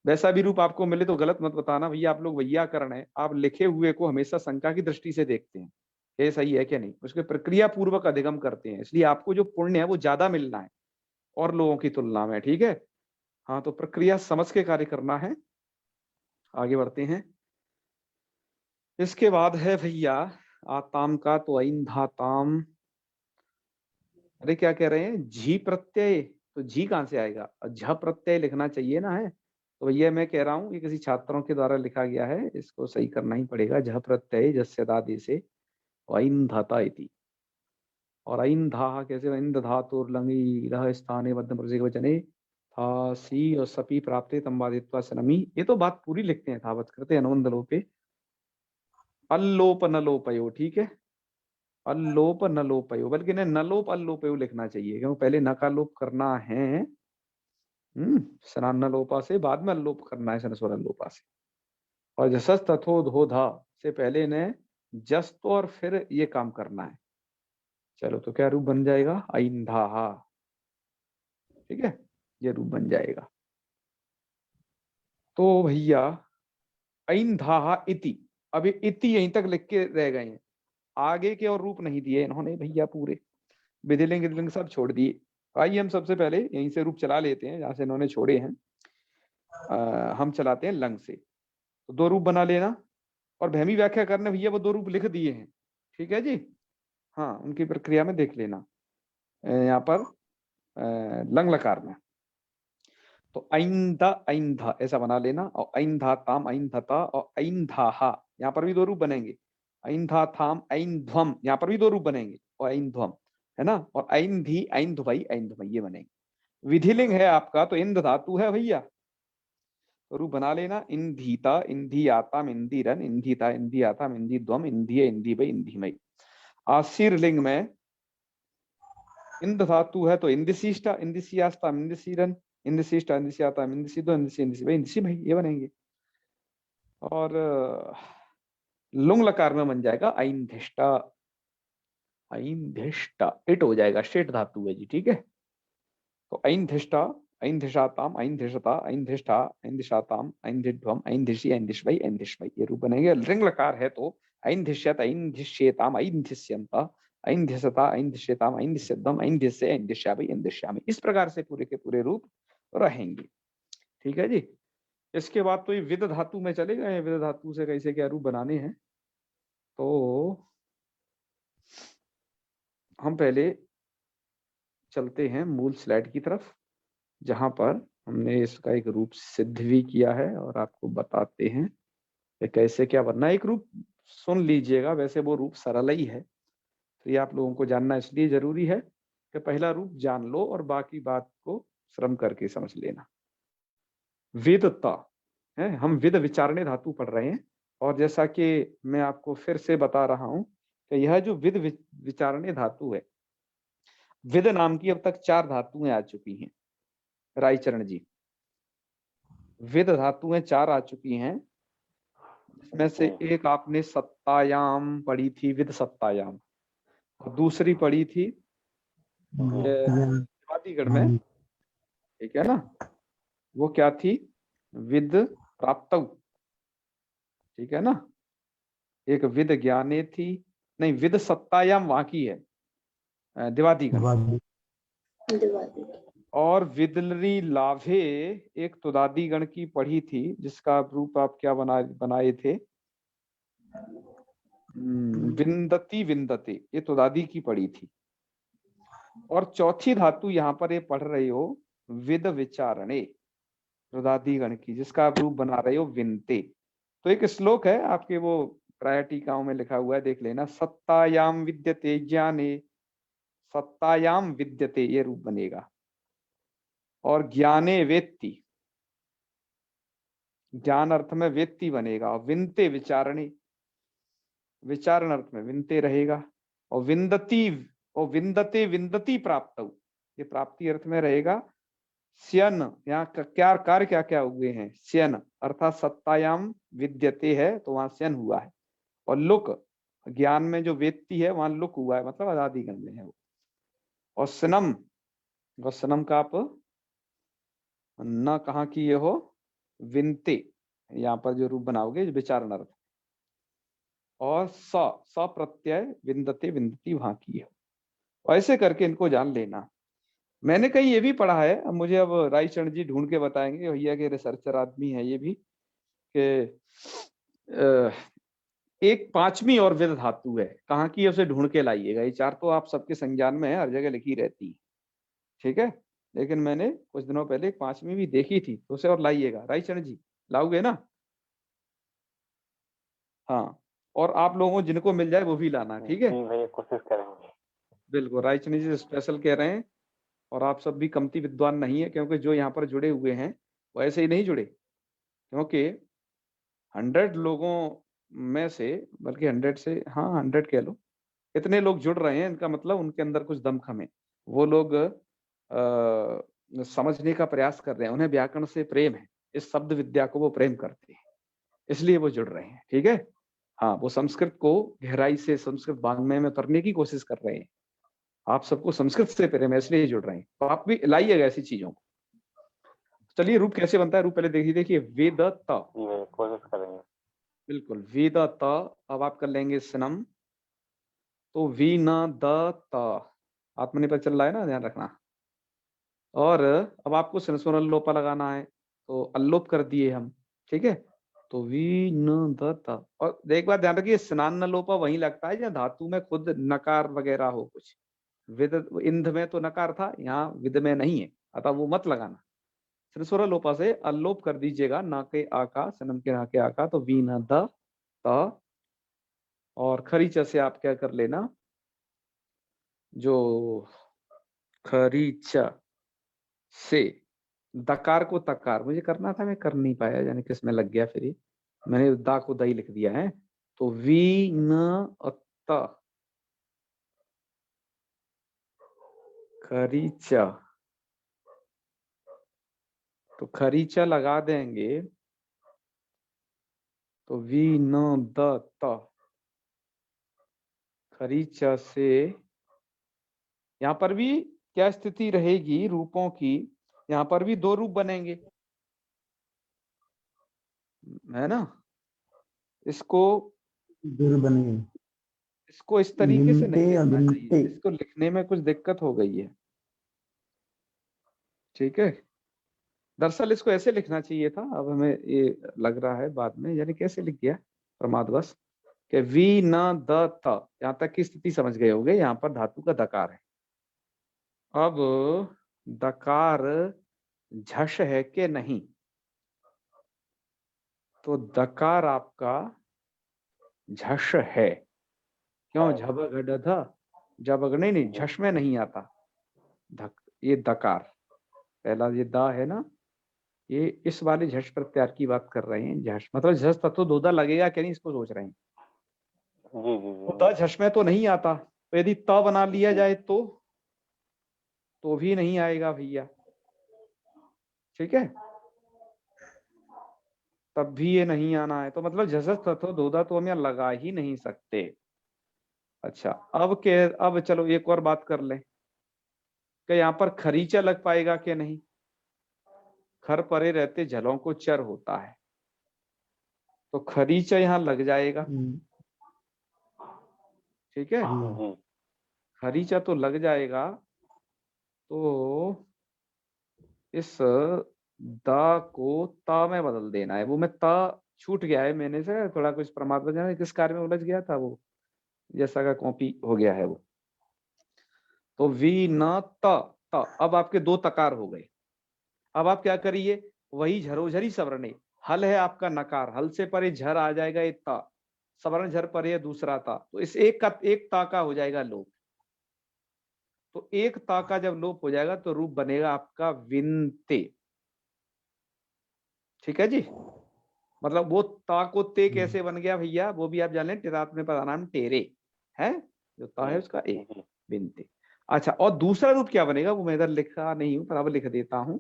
वैसा भी रूप आपको मिले तो गलत मत बताना भैया, आप लोग वैयाकरण है, आप लिखे हुए को हमेशा शंका की दृष्टि से देखते हैं, ये सही है क्या नहीं, उसके प्रक्रिया पूर्वक अधिगम करते हैं, इसलिए आपको जो पुण्य है वो ज्यादा मिलना है और लोगों की तुलना में। ठीक है, हाँ, तो प्रक्रिया समझ के कार्य करना है। आगे बढ़ते हैं। इसके बाद है भैया आताम का, तो ऐन धाताम, अरे क्या कह रहे हैं, झी प्रत्यय, तो झी कहाँ से आएगा, झ प्रत्यय लिखना चाहिए ना, है। तो भैया मैं कह रहा हूँ ये किसी छात्रों के द्वारा लिखा गया है, इसको सही करना ही पड़ेगा। झ प्रत्यय जस्य दादे से ऐन धाता इति, और ऐन धा कैसे, ऐन धातुर लंगी रह स्थाने मध्यम प्रतीक वचने था सी और सपी प्राप्ते तंबादित्वा सनमी, ये तो बात पूरी लिखते हैं, थावत करते अनुबंध लोपे अल्लोप न लोपयो, ठीक है, अल्लोप न लोपयो, बल्कि न लोप अल्लोपयो लिखना चाहिए, क्योंकि पहले न का लोप करना है सनान लोपा से, बाद में अल्लोप करना है सनस्वर अल्लोपा से। और जसस तथो धो धा से पहले ने जस्त और फिर ये काम करना है। चलो, तो क्या रूप बन जाएगा, ऐंधा, ठीक है, ये रूप बन जाएगा। तो भैया ऐंधा इति, अभी इति यहीं तक लिख के रह गए हैं, आगे के और रूप नहीं दिए इन्होंने भैया, पूरे विधिलिंग विधिलिंग सब छोड़ दिए। आइए हम सबसे पहले यहीं से रूप चला लेते हैं जहां से इन्होंने छोड़े हैं। हम चलाते हैं लंग से, तो 2 रूप बना लेना, और भैमी व्याख्या करने भैया वो 2 रूप लिख दिए हैं, ठीक है जी, हाँ, उनकी प्रक्रिया में देख लेना यहाँ पर लंग लकार में। तो ऐंधा ऐंधा ऐसा बना लेना, और ऐंधा ताम ऐंधता और ऐंधाहा, यहाँ पर भी 2 रूप बनेंगे, ऐंधा थाम ऐंध्वम, यहाँ पर भी 2 रूप बनेंगे, और ऐंध्वम, है ना, और ऐंधी ऐंधुवई ऐंधुवई, ये बनेंगे। विधिलिंग है आपका, तो इंद धातु है भैया, तो रूप बना लेना, इंधीता इंधियाताम इंदिरन इंधिता इंधियाताम इंदिद्वम इंधिय इंधिवई इंधिमई। आशीर लिंग में इंद धातु है, तो इंदिशिष्टा इंदिशियास्ताम इंदिशीरन इंदिशिष्टा इंदिशियाताम इंदिशिद्वम इंदिशी इंदिशिवई इंदिशिमई, ये बनेंगे। और लुंग लकार में बन जाएगा ऐंधिष्टा, ऐंधिष्टा इट हो जाएगा, शेट धातु है जी, ठीक है। तो ऐंधिष्टा ऐंधिषाताम ऐंधिषता ऐंधिष्ठा ऐंधिषाताम ऐंधिध्वम ऐंधिषि ऐंधिष्वै ऐंधिष्वै, ये रूप बनेंगे। रिंग लकार है तो ऐंधिष्यत ऐंधिष्येताम ऐंधिष्यन्ता ऐंधिषता ऐंधिष्यताम ऐंधिष्यद्वम ऐंधिष्य ऐंधिष्यावै ऐंधिष्यामि, इस प्रकार से पूरे के पूरे रूप रहेंगे, ठीक है जी। इसके बाद तो ये विद धातु में चले गए, विद धातु से कैसे क्या रूप बनाने हैं, तो हम पहले चलते हैं मूल स्लाइड की तरफ, जहां पर हमने इसका एक रूप सिद्ध भी किया है, और आपको बताते हैं कि कैसे क्या बनना है। एक रूप सुन लीजिएगा, वैसे वो रूप सरल ही है, तो ये आप लोगों को जानना इसलिए जरूरी है कि पहला रूप जान लो और बाकी बात को श्रम करके समझ लेना। वेदता है, हम विद विचारणे धातु पढ़ रहे हैं, और जैसा कि मैं आपको फिर से बता रहा हूं कि यह जो विद विचारणे धातु है, विद नाम की अब तक 4 धातुएं आ चुकी हैं रायचरण जी, विद धातुएं 4 आ चुकी हैं, जिसमें से एक आपने सत्तायाम पढ़ी थी, विद सत्तायाम, और दूसरी पढ़ी थी वादीगढ़ में ठीक है ना, वो क्या थी, विद प्राप्तौ, ठीक है ना, एक विद ज्ञाने थी, नहीं विद सत्तायाम वहां की है दिवादिगण, और विदलरी लाभे एक तुदादिगण की पढ़ी थी, जिसका रूप आप क्या बनाए थे, विंदती विंदते, ये तुदादी की पढ़ी थी। और चौथी धातु यहाँ पर ये पढ़ रहे हो विद विचारणे, तुदादिगण की, जिसका आप रूप बना रहे हो विनते। तो एक श्लोक है आपके वो प्राय टीकाओं में लिखा हुआ है, देख लेना, सत्तायाम विद्यते ज्ञाने, सत्तायाम विद्यते ये रूप बनेगा, और ज्ञाने वेत्ति, ज्ञान अर्थ में वेत्ति बनेगा, और विनते विचारणे, विचारण अर्थ में विनते रहेगा, और विंदती और विंदते विंदती प्राप्त, ये प्राप्ति अर्थ में रहेगा। स्यन, यहाँ क्या कार्य क्या क्या हुए हैं, स्यन अर्थात सत्तायाम विद्यते है तो वहां स्यन हुआ है, और लुक ज्ञान में जो वेत्ती है वहां लुक हुआ है, मतलब अदादिगण में है वो। और सनम, और सनम का आप न कहाँ की ये हो, विनते, यहाँ पर जो रूप बनाओगे विचारण अर्थ, और स प्रत्यय विंदते विंदती वहां की है। ऐसे करके इनको जान लेना। मैंने कहीं ये भी पढ़ा है, अब मुझे अब रायचंद जी ढूंढ के बताएंगे, भैया के रिसर्चर आदमी है ये भी, कि एक पांचवी और विद धातु है, कहाँ की है उसे ढूंढ के लाइएगा। ये चार तो आप सबके संज्ञान में है, हर जगह लिखी रहती है, ठीक है, लेकिन मैंने कुछ दिनों पहले एक पांचवी भी देखी थी, तो उसे और लाइएगा। रायचंद जी लाओगे ना? हाँ, और आप लोगों जिनको मिल जाए वो भी लाना, ठीक है? भैया कोशिश करेंगे। बिल्कुल, रायचंद जी स्पेशल कह रहे हैं, और आप सब भी कमती विद्वान नहीं है, क्योंकि जो यहाँ पर जुड़े हुए हैं वो ऐसे ही नहीं जुड़े, क्योंकि 100 लोगों में से, बल्कि 100 से, हाँ 100 कह लो, इतने लोग जुड़ रहे हैं, इनका मतलब उनके अंदर कुछ दमखम है। वो लोग समझने का प्रयास कर रहे हैं, उन्हें व्याकरण से प्रेम है, इस शब्द विद्या को वो प्रेम करते हैं, इसलिए वो जुड़ रहे हैं, ठीक है। हाँ, वो संस्कृत को गहराई से, संस्कृत वाङ्मय में उतरने की कोशिश कर रहे हैं। आप सबको संस्कृत से प्रेम है, इसलिए जुड़ रहे हैं, तो आप भी लाइएगा ऐसी चीजों को। चलिए, रूप कैसे बनता है, रूप पहले देखिए वेद त, कोशिश करेंगे। बिल्कुल, वेद त। अब आप कर लेंगे सनम, तो वी न द त, आत्मनिपद चल रहा है ना, ध्यान रखना। और अब आपको स्वर अल्लोपा लगाना है, तो अल्लोप कर दिए हम, ठीक है, तो वी न द त। और एक बात ध्यान रखिए, स्नान न लोपा वहीं लगता है जहाँ धातु में खुद नकार वगैरह हो कुछ। विद इंध में तो नकार था, यहाँ विद में नहीं है, अतः वो मत लगाना। स्वर लोपा से अल्लोप कर दीजिएगा, ना के आका, सनम के ना के आका, तो वी न द त। और खरीच से आप क्या कर लेना, जो खरीच से दकार को तकार, मुझे करना था, मैं कर नहीं पाया, यानी किस में लग गया फिर ये, मैंने दा को दही लिख दिया है, तो वी न त खरीचा, तो खरीचा लगा देंगे, तो वी न द त, खरीचा से यहाँ पर भी क्या स्थिति रहेगी रूपों की, यहाँ पर भी दो रूप बनेंगे, है ना। इसको बनेंगे, इसको इस तरीके से नहीं या लिखना चाहिए, विनते। इसको लिखने में कुछ दिक्कत हो गई है, ठीक है। दरअसल इसको ऐसे लिखना चाहिए था, अब हमें ये लग रहा है बाद में, यानी कैसे लिख गया प्रमादवश, कि वी न द त, यहाँ तक की स्थिति समझ गए होंगे, यहाँ पर धातु का दकार है। अब दकार झष है कि नहीं, तो दकार आपका झष है, क्यों, झबगढ़ ध, झबगढ़ नहीं, झष में नहीं आता, धक, ये दकार, पहला ये दा है ना, ये इस वाले झष प्रत्यार की बात कर रहे हैं, झष मतलब झष तत्व दोदा लगेगा क्या नहीं, इसको सोच रहे हैं। जी जी तो द झष में तो नहीं आता, तो यदि त बना लिया जाए तो भी नहीं आएगा भैया, ठीक है, तब भी ये नहीं आना है, तो मतलब झस तत्व दोदा तो हम यहाँ लगा ही नहीं सकते। अच्छा, अब चलो एक और बात कर लें, कि यहाँ पर खरीचा लग पाएगा कि नहीं, खर परे रहते झलों को चर होता है, तो खरीचा यहाँ लग जाएगा। ठीक है, जी खरीचा तो लग जाएगा। तो इस दा को ता में बदल देना है। वो मैं ता छूट गया है मैंने से, थोड़ा कुछ परमात्मा जाने किस कार्य में उलझ गया था, वो जैसा का कॉपी हो गया है वो। तो वी न त त, अब आपके दो तकार हो गए। अब आप क्या करिए, वही झरोझरी सवर्ण, हल है आपका नकार, हल से परे झर आ जाएगा एक ता, सवर्ण झर परे है दूसरा ता, तो इस एक का एक ता का हो जाएगा लोप। तो एक ता का जब लोप हो जाएगा तो रूप बनेगा आपका विनते। ठीक है जी, मतलब वो ता को ते कैसे बन गया भैया, वो भी आप जान लें, टिरात में पदानाम टेरे है, जो ता है उसका ए बिनते। अच्छा, और दूसरा रूप क्या बनेगा, वो मैं इधर लिखा नहीं हूं पर अब लिख देता हूं।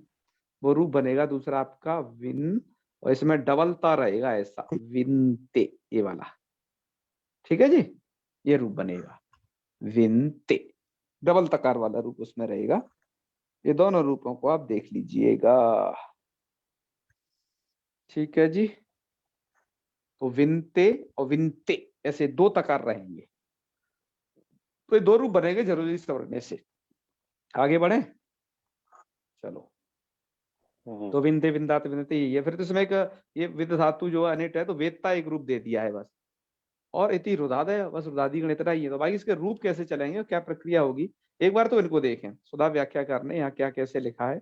वो रूप बनेगा दूसरा आपका विन, और इसमें डबल ता रहेगा ऐसा, विनते, ये वाला। ठीक है जी, ये रूप बनेगा विनते, डबल तकार वाला रूप उसमें रहेगा। ये दोनों रूपों को आप देख लीजिएगा। ठीक है जी, तो विनते और विनते ऐसे दो तकार रहेंगे, तो ये दो रूप बनेंगे जरूरी सवरने से। आगे बढ़े, चलो। जी तो विनते विनदात विनते ये, फिर तो इसमें एक ये विद धातु जो अनिट है, तो वेदता एक रूप दे दिया है बस, और इति रुदादय, बस रुदादी गण इतना ही है। तो बाकी इसके रूप कैसे चलेंगे, क्या प्रक्रिया होगी, एक बार तो इनको देखें। सुधा व्याख्या करने यहाँ क्या कैसे लिखा है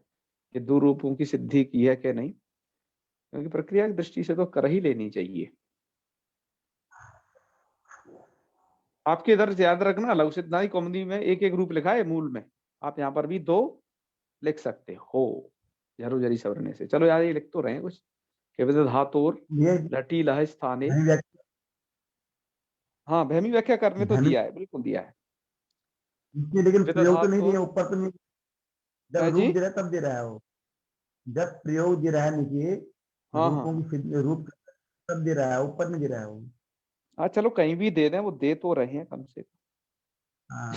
कि दो रूपों की सिद्धि की है कि नहीं, क्योंकि प्रक्रिया की दृष्टि से तो कर ही लेनी चाहिए। आपके इधर से याद रखना, लघु सिद्धांत कौमुदी में एक एक रूप लिखा है मूल में, आप यहाँ पर भी दो लिख सकते हो जरूर जरी सवरने से। चलो यार, ये लिख तो रहे हैं कुछ कि विद धातुर ये लटी लह स्थाने। धनी व्यक्ति हाँ, भैमी व्याख्या करने तो धनी दिया है, बिल्कुल दिया है। इसमें, लेकिन विद प्रयोग तो नहीं दिया धातुर, ऊपर, तो नहीं। जब है जी, रूप दे रहा है तब दे रहा है वो, जब प्रयोग दे रहा है नीचे हाँ हाँ रूपों हाँ की रूप, तब दे रहा है, ऊपर नहीं दे रहा है वो। हाँ, चलो कहीं भी दे दें, वो दे तो रहे हैं कम से हाँ,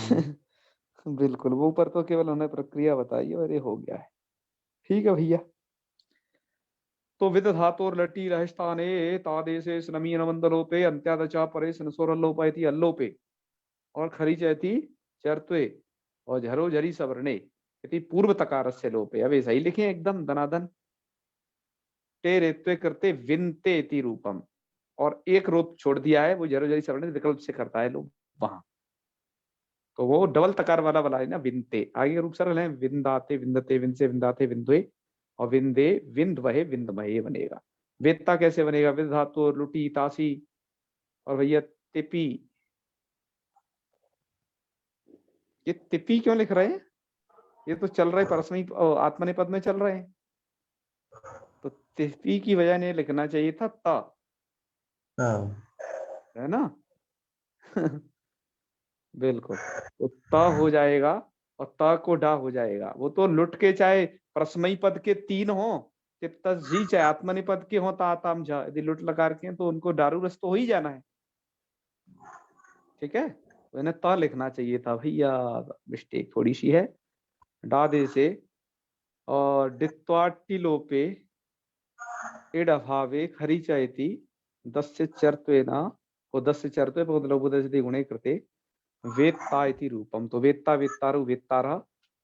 कम। बिल्कुल, वो ऊपर तो केवल उन्हें प्रक्रिया बताई और ये हो गया है। ठीक है भैया, तो विद धातुर लटी रहस्थाने तादेशे स्नमीन मंदलोपे अंत्यादचा परे स्नसोरल्लोपयति अल्लोपे, और खरी चैती चरत्वे, और झरो झरी सवर्णे यदि पूर्व तकार से लोपे। अब ऐसा ही लिखे एकदम दनादन, टे रेत्वे करते विनते इति रूपम, और एक रूप छोड़ दिया है, वो झरो झरी सवर्णे विकल्प से करता है लोग वहां, तो वो डबल तकार वाला है ना, विनते। आगे रूप सरल है, विंदाते विंदते विंसे विंदाते विंदुए, और विंदे विंद वहे विंदमहे बनेगा। वेत्ता कैसे बनेगा, विद धातु और लुटी तासी, और भैया तिपी, ये तिपी क्यों लिख रहे हैं, ये तो चल रहे परस्मई आत्मनेपद में चल रहे हैं, तो तिपी की वजह नहीं लिखना चाहिए था ता, हाँ। है ना। बिल्कुल, तो ता हो जाएगा और ता को डा हो जाएगा। वो तो लुट के चाहे परस्मई पद के तीन हो, तिप्तस जी, चाहे आत्मनिपद के हो ता ताम झा, यदि लुट लकार के हैं, तो उनको डारू रस तो हो ही जाना है। ठीक है, तो इन्हें ता लिखना चाहिए था भैया, मिस्टेक थोड़ी सी है। डा दे से, और डित्वाटी लोपे इड अभावे खरी चाहती दस्य चरत्वे ना, वो दस्य चरत्वे बहुत गुणे कृते वेत्ता इति रूपम, तो वेत्ता वेत्तारु वेत्तारा,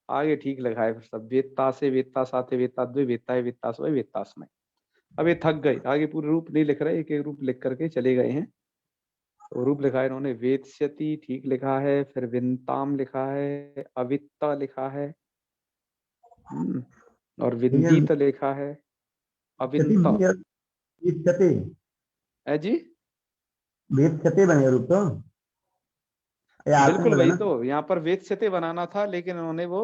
आगे ठीक लगा है सब, वेत्ता से वेत्ता साथे वेत्ता द्वे वेत्ता है वेत्ता समय वेत्तास्मय। अब ये थक गए, आगे पूरे रूप नहीं लिख रहे, एक एक रूप लिख करके चले गए हैं। तो रूप लिखा है इन्होंने, वेत्स्यति ठीक लिखा है, फिर विंताम लिखा है, अवित्ता लिखा है, और भैया विंदित लिखा है, क्षति अविंता भैया, वेद क्षते, है जी। वेद क्षते बने रूप तो, या आत्म बिल्कुल, बोला वही ना। तो यहाँ पर वेत्स्यते बनाना था, लेकिन उन्होंने वो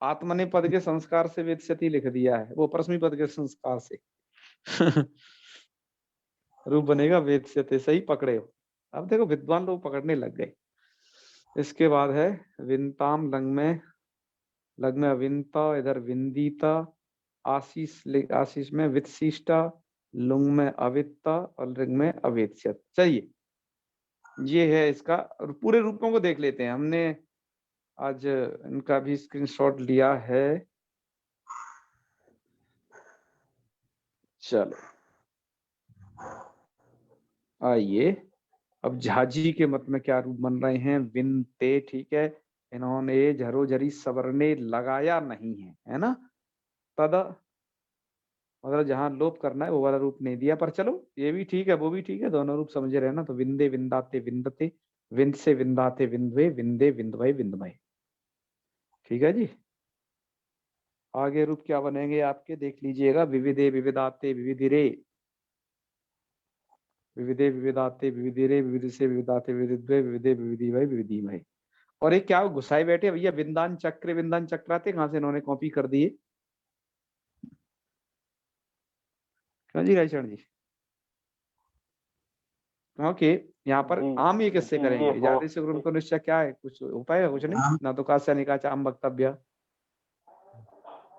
आत्मने पद के संस्कार से वेत्स्यति लिख दिया है, वो परस्मी पद के संस्कार से। रूप बनेगा वेत्स्यते, सही पकड़े हो। अब देखो विद्वान लोग पकड़ने लग गए। इसके बाद है विंताम, लग में अविंता, इधर विंदीता, आशीष में वित्सिष्टा, लुंग में अवित्ता, और रिंग में अवेत्स्यत। चाहिए, ये है इसका। और पूरे रूपों को देख लेते हैं, हमने आज इनका भी स्क्रीनशॉट लिया है। चलो आइए, अब झाजी के मत में क्या रूप बन रहे हैं? विनते, ठीक है, इन्होंने झरोझरी सवरने लगाया नहीं है ना, तद, मतलब जहां लोप करना है वो वाला रूप नहीं दिया, पर चलो ये भी ठीक है वो भी ठीक है, दोनों रूप समझे रहे ना। तो विंदे विंदाते विंदते, विंद से विंदाते विंदवे, विंदे विंदवय विंदमय, ठीक है जी। आगे रूप क्या बनेंगे आपके, देख लीजिएगा। विविधे विविधाते विविधिरे, विविधे विविधाते विविधिरे, विविध से विविधाते विविधिद्वय, विविधे विविधिवय विविधिमय। और एक क्या घुसाए बैठे भैया, विंदान चक्र विंदान चक्राते, कहां से इन्होंने कॉपी कर दिए? क्यों जी रायचरण जी? ओके, यहाँ पर जी आम ये किससे जी, करेंगे? ये जाति से गुरु तो निश्चय क्या है, कुछ हो पाएगा? कुछ नहीं आम। ना, तो कास्य निकाच आम वक्तव्य,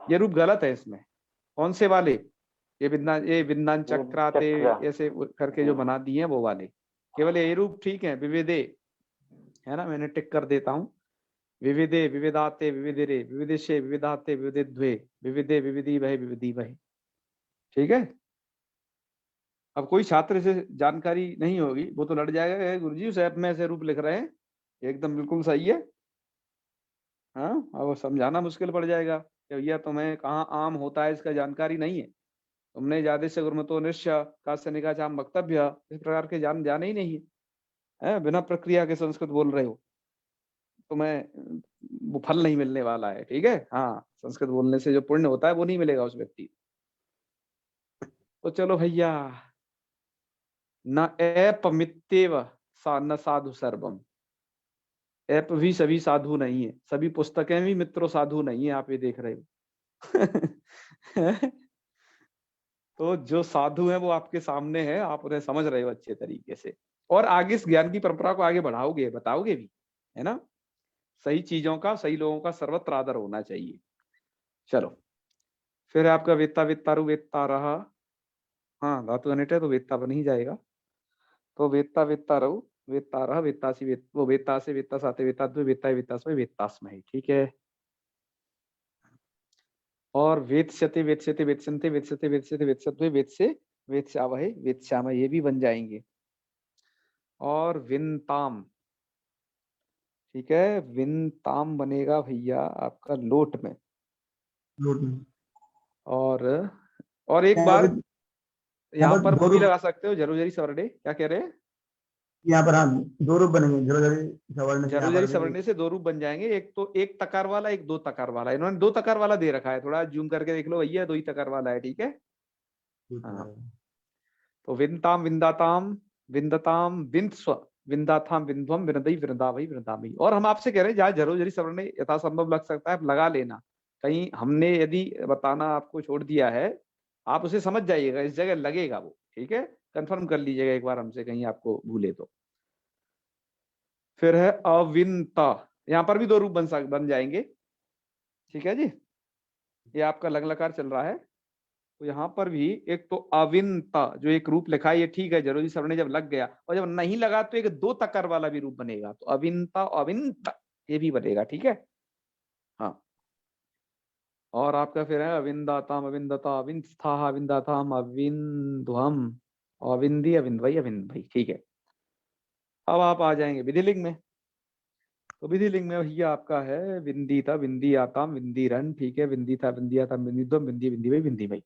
ये रूप गलत है इसमें। कौन से वाले? ये विंदान चक्राते चक्र, ऐसे करके जो बना दिए हैं वो वाले, केवल ये रूप ठीक है। विविधे है ना, मैंने टिक कर देता हूँ। विविधे विविधाते विविधिरे, विविधिशे विविधाते विविधिद्वे, विविधे विविधि वह विविधि वह, ठीक है। अब कोई छात्र से जानकारी नहीं होगी वो तो लड़ जाएगा, गुरुजी उस ऐप में ऐसे रूप लिख रहे हैं, एकदम बिल्कुल सही है। हाँ, अब वो समझाना मुश्किल पड़ जाएगा कि भैया तुम्हें कहाँ आम होता है इसका जानकारी नहीं है, तुमने ज्यादा से गुरुमतो निश्चय कास्य निकाच आम वक्तव्य इस प्रकार के जाने ही नहीं है, बिना प्रक्रिया के संस्कृत बोल रहे हो, तुम्हें वो फल नहीं मिलने वाला है, ठीक है। हाँ, संस्कृत बोलने से जो पुण्य होता है वो नहीं मिलेगा उस व्यक्ति। तो चलो भैया, न एपमित्येव न साधु सर्वम, ऐप भी सभी साधु नहीं है, सभी पुस्तकें भी मित्रों साधु नहीं है, आप ये देख रहे हो। तो जो साधु है वो आपके सामने है, आप उन्हें समझ रहे हो अच्छे तरीके से, और आगे इस ज्ञान की परंपरा को आगे बढ़ाओगे, बताओगे भी, है ना। सही चीजों का, सही लोगों का सर्वत्र आदर होना चाहिए। चलो, फिर आपका वेत्ता वेत्तारु वेत्ता रहा, हाँ धातु अनिट है तो वेत्ता बन ही जाएगा। तो वेत्ता वेत्तारु वेत्ता रहा, वेत्तासी वो वेत्ता से वेत्ता साते वेत्ता द्वे वेत्ता वेत्तास्मय वेत्तास्मय, ठीक है। और वेत्स्यते वेत्स्यते वेत्स्यन्ते वेत्स्यते वेत्स्यते वेत्स्यद्वे वेत्से वेत्स्यावहे वेत्स्यामय, ये भी बन जाएंगे। और विनताम, ठीक है, विनताम बनेगा भैया आपका लोट में। लोट में। और एक यहाँ बार पर यहाँ पर दो वो भी रूप, लगा सकते हो, जरूरी सवरणे, क्या कह रहे हैं? यहाँ पर हाँ दो रूप बनेंगे, झरोझरी सवर्ण से यहाँ पर जरूरी भी। सवरणे से दो रूप बन जाएंगे, एक तो एक तकार वाला, एक दो तकार वाला। इन्होंने दो तकार वाला दे रखा है, थोड़ा जूम करके देख लो भैया, दो ही तकार वाला है, ठीक है। ठीक है। हाँ, तो विनताम विंदाताम विंदताम विंस्व विंदाथाम विंध्वम विनदई विनदावई विनदामी। और हम आपसे कह रहे हैं जहाँ जरूरी सवरणे यथासंभव लग सकता है आप लगा लेना, कहीं हमने यदि बताना आपको छोड़ दिया है, आप उसे समझ जाइएगा, इस जगह लगेगा वो, ठीक है। कंफर्म कर लीजिएगा एक बार हमसे, कहीं आपको भूले तो। फिर है अविनता, यहाँ पर भी दो रूप बन जाएंगे, ठीक है जी। ये आपका लग लकार चल रहा है, तो यहाँ पर भी एक तो अविनता जो एक रूप लिखा है ये ठीक है, जरूरी सवरणे जब लग गया, और जब नहीं लगा तो एक दो तकार वाला भी रूप बनेगा, तो अविनता अविनता ये भी बनेगा, ठीक है। हाँ, और आपका फिर है अविंदाताम अविंदता अविंस्था अविंदाताम अविंध्वम अविंदी अविंदवई अविंदभई, ठीक है। अब आप आ जाएंगे विधिलिंग में। तो विधिलिंग में भैया आपका है विंदिता विंदियाताम विंदिरन, ठीक है, विंदिता विंदियाताम विंदिद्वम विंदी विंदिवई विंदिमई।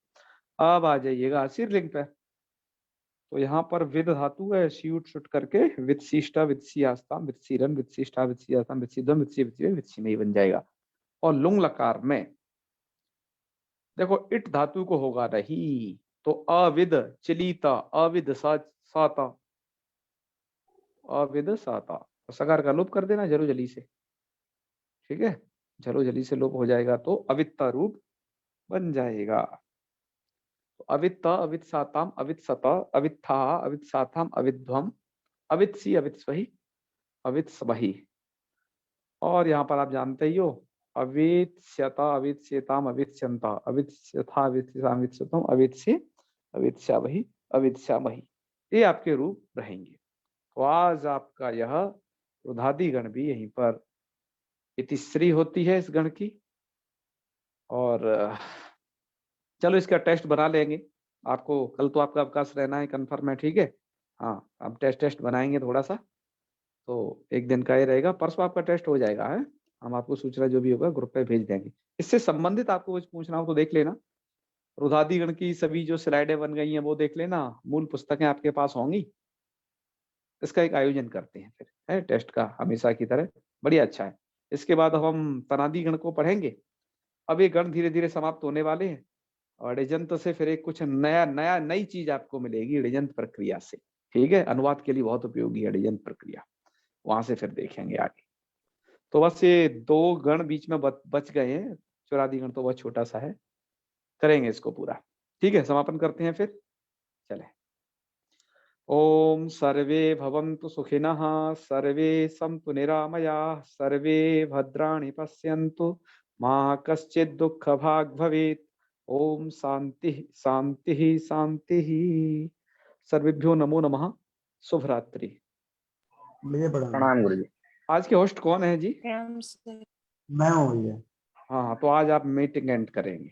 अब आ जाइएगा शीर्लिंग पे। तो यहाँ पर विद धातु है, शूट शुट करके वित्सिष्टा वित्सियास्ताम वित्सिरन वित्सिष्टा वित्सियास्ताम वित्सिद्वम वित्सी वित्सिवई वित्सिमई बन जाएगा। और लुंग लकार में देखो इट धातु को होगा नहीं, तो अविद चलीता अविद साता अविद साता, तो सकार का लोप कर देना जरो जली से, ठीक है। जरो जली से लोप हो जाएगा तो अवित्ता रूप बन जाएगा। तो अवित्ता अवित साताम अवित सता अवित्था अवित साताम अविध्वम अवित्सी अवित्स्वहि अवित्स्वहि। और यहाँ पर आप जानते ही हो अवित्स्यता अवित्स्यताम अवित्स्यंता अवित्स्यथा अवित्स्यताम अवित्स्यतम अवित्स्य अवित्स्यावहि अवित्स्यामहि, ये आपके रूप रहेंगे। तो आज आपका यह रुधादि गण भी यहीं पर इतिश्री होती है इस गण की। और चलो इसका टेस्ट बना लेंगे, आपको कल तो आपका अवकाश रहना है, कंफर्म है, ठीक है। हाँ, अब टेस्ट बनाएंगे थोड़ा सा, तो एक दिन का ये रहेगा। परसों आपका टेस्ट हो जाएगा है। हम आपको सूचना जो भी होगा ग्रुप पे भेज देंगे। इससे संबंधित आपको कुछ पूछना हो तो देख लेना। रुधादिगण की सभी जो स्लाइडें बन गई हैं वो देख लेना, मूल पुस्तकें आपके पास होंगी। इसका एक आयोजन करते हैं फिर, है टेस्ट का, हमेशा की तरह, बढ़िया अच्छा है। इसके बाद अब हम तनादी गण को पढ़ेंगे। अब ये गण धीरे धीरे समाप्त होने वाले हैं और ऋजंत से फिर एक कुछ नई चीज आपको मिलेगी ऋजंत प्रक्रिया से, ठीक है। अनुवाद के लिए बहुत उपयोगी है ऋजंत प्रक्रिया, वहां से फिर देखेंगे आगे। तो बस ये 2 गण बीच में बच गए हैं, चौरादी गण तो बहुत छोटा सा है, करेंगे इसको पूरा, ठीक है। समापन करते हैं फिर, चले। ओम सर्वे भवन्तु सुखिनः, सर्वे सन्तु निरामयाः, सर्वे भद्राणि पश्यन्तु, मा कश्चित् दुःखभाग् भवेत्। ओम शांति शांति शांति। सर्वेभ्यो नमो नमः। शुभ रात्रि। मुझे पढ़ाना। प्रणाम गुरु जी। आज के होस्ट कौन है जी? मैं हूँ भैया। हाँ, तो आज आप मीटिंग एंड करेंगे।